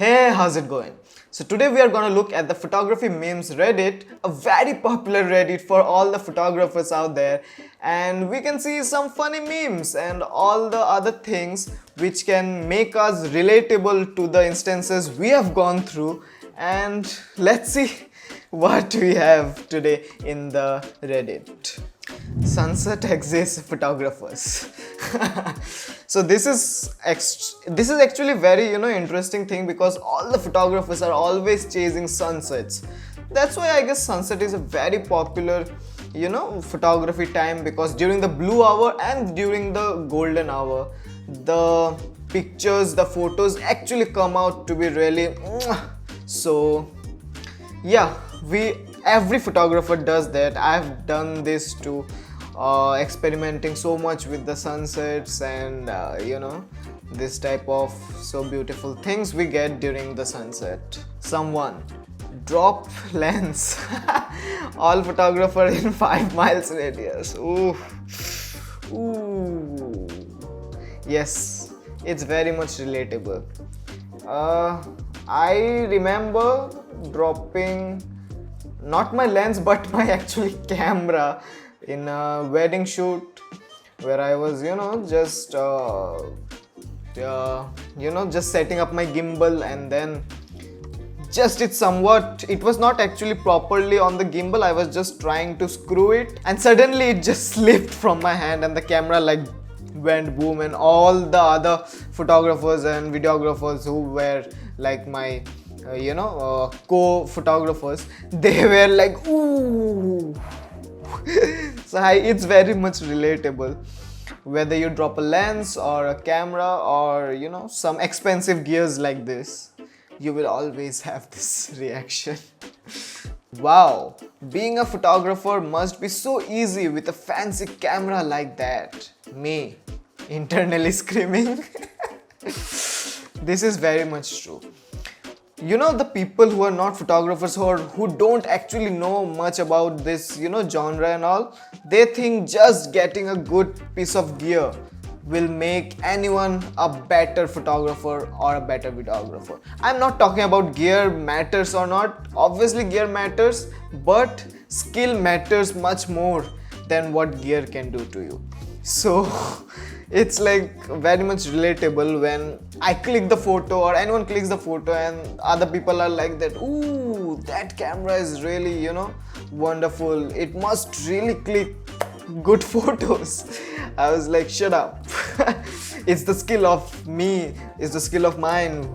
Hey, how's it going? So today we are gonna look at the photography memes Reddit, a very popular Reddit for all the photographers out there, and we can see some funny memes and all the other things which can make us relatable to the instances we have gone through. And let's see what we have today in the Reddit. Sunset exists photographers. So this is actually very interesting thing, because all the photographers are always chasing sunsets. That's why I guess sunset is a very popular photography time, because during the blue hour and during the golden hour, the pictures, the photos actually come out to be really so yeah, every photographer does that. I've done this too, experimenting so much with the sunsets and this type of so beautiful things we get during the sunset. Someone drop lens. All photographer in 5 miles radius. Ooh. Yes, it's very much relatable. I remember dropping not my lens but my actually camera in a wedding shoot where I was just setting up my gimbal, and then it was not actually properly on the gimbal. I was just trying to screw it, and suddenly it just slipped from my hand and the camera went boom, and all the other photographers and videographers who were like my co-photographers, they were like, ooh. So it's very much relatable. Whether you drop a lens or a camera or some expensive gears like this, you will always have this reaction. Wow, being a photographer must be so easy with a fancy camera like that. Me, internally screaming. This is very much true. The people who are not photographers or who don't actually know much about this genre and all, they think just getting a good piece of gear will make anyone a better photographer or a better videographer. I'm not talking about gear matters or not. Obviously gear matters, but skill matters much more than what gear can do to you. So it's like very much relatable when I click the photo or anyone clicks the photo and other people are like that, ooh, that camera is really wonderful, it must really click good photos. I was like, shut up. It's the skill of mine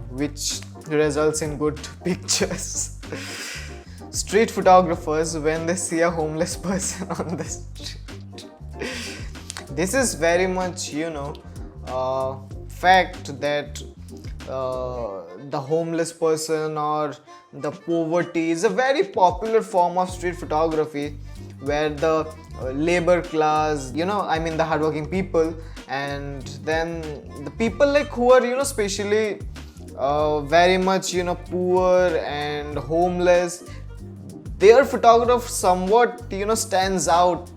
which results in good pictures. Street photographers, when they see a homeless person on the street, this is very much fact that the homeless person or the poverty is a very popular form of street photography, where the labor class, the hardworking people, and then the people who are especially very much poor and homeless, their photograph somewhat stands out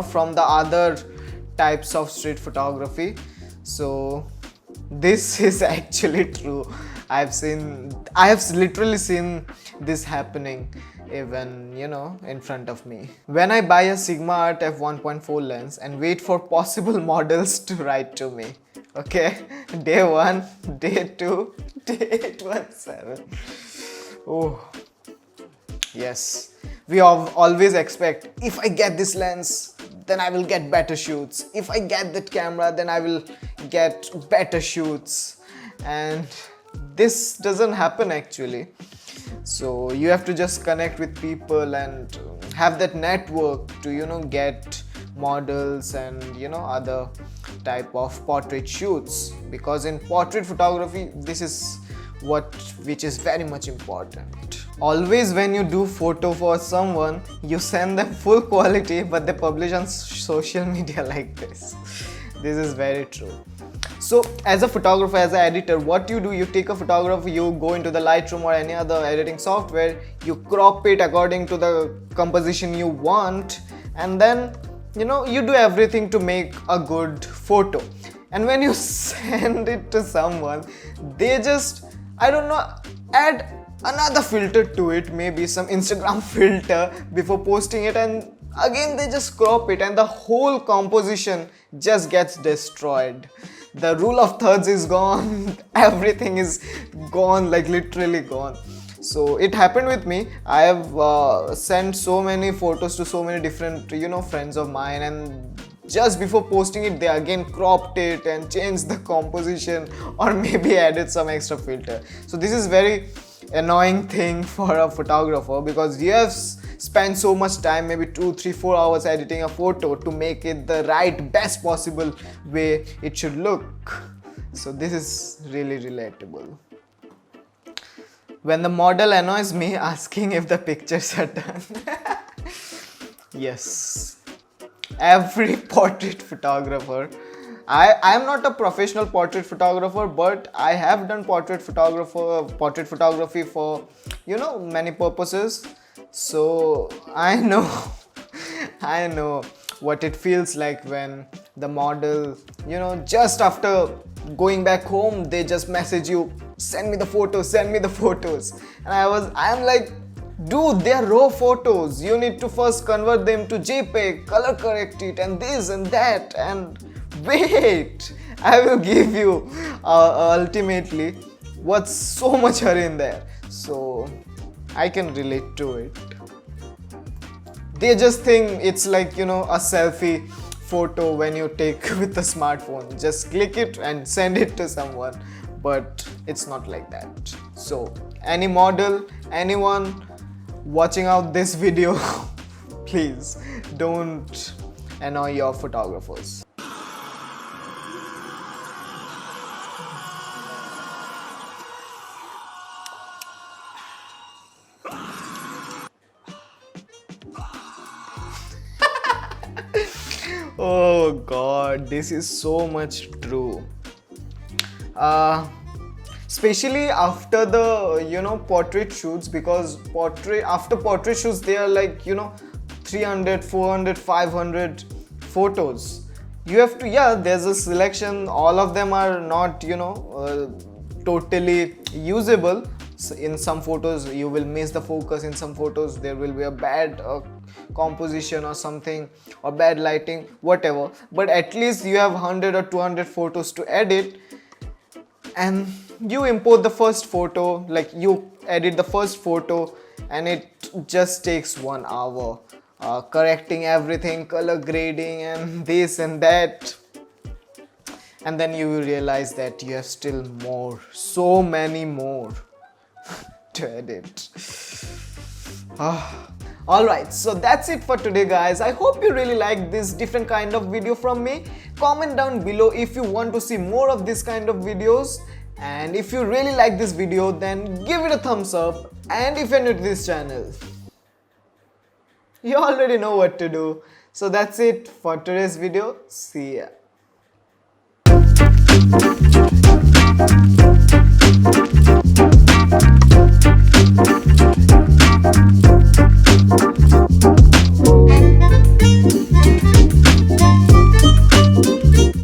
from the other types of street photography. So this is actually true. I have literally seen this happening even in front of me. When I buy a Sigma Art f1.4 lens and wait for possible models to write to me, okay, day 1, day 2, day 817. Oh yes, we always expect, if I get this lens, then I will get better shoots. If I get that camera, then I will get better shoots. And this doesn't happen actually. So you have to just connect with people and have that network to get models and other type of portrait shoots, because in portrait photography this is which is very much important. Always when you do photo for someone, you send them full quality, but they publish on social media like this. This is very true. So as a photographer, as an editor, what you do, you take a photograph, you go into the Lightroom or any other editing software, you crop it according to the composition you want, and then you do everything to make a good photo. And when you send it to someone, they just I don't know, add another filter to it, maybe some Instagram filter before posting it, and again they just crop it and the whole composition just gets destroyed. The rule of thirds is gone, everything is gone, like literally gone. So it happened with me. I have sent so many photos to so many different friends of mine, and just before posting it they again cropped it and changed the composition or maybe added some extra filter. So this is very annoying thing for a photographer, because you have spent so much time, maybe 2 3 4 hours editing a photo to make it the right best possible way it should look. So this is really relatable. When the model annoys me asking if the pictures are done. Yes, every portrait photographer, I am not a professional portrait photographer, but I have done portrait photography for many purposes. So I know I know what it feels like when the model, just after going back home, they just message you, send me the photos, send me the photos. And I'm like, dude, they are raw photos. You need to first convert them to JPEG, color correct it, and this and that. And wait, I will give you ultimately what's so much hurry in there. So I can relate to it. They just think it's like, a selfie photo when you take with a smartphone. Just click it and send it to someone. But it's not like that. So any model, anyone watching out this video, please don't annoy your photographers. Oh god, this is so much true. Especially after the portrait shoots, because after portrait shoots they are like 300, 400, 500 photos. You have to, there's a selection, all of them are not totally usable. So in some photos you will miss the focus, in some photos there will be a bad composition or something, or bad lighting, whatever, but at least you have 100 or 200 photos to edit, and you import the first photo, like you edit the first photo, and it just takes 1 hour, correcting everything, color grading and this and that, and then you will realize that you have still so many more to edit. Alright, so that's it for today guys. I hope you really liked this different kind of video from me. Comment down below if you want to see more of this kind of videos, and if you really like this video then give it a thumbs up, and if you're new to this channel, you already know what to do. So that's it for today's video. See ya.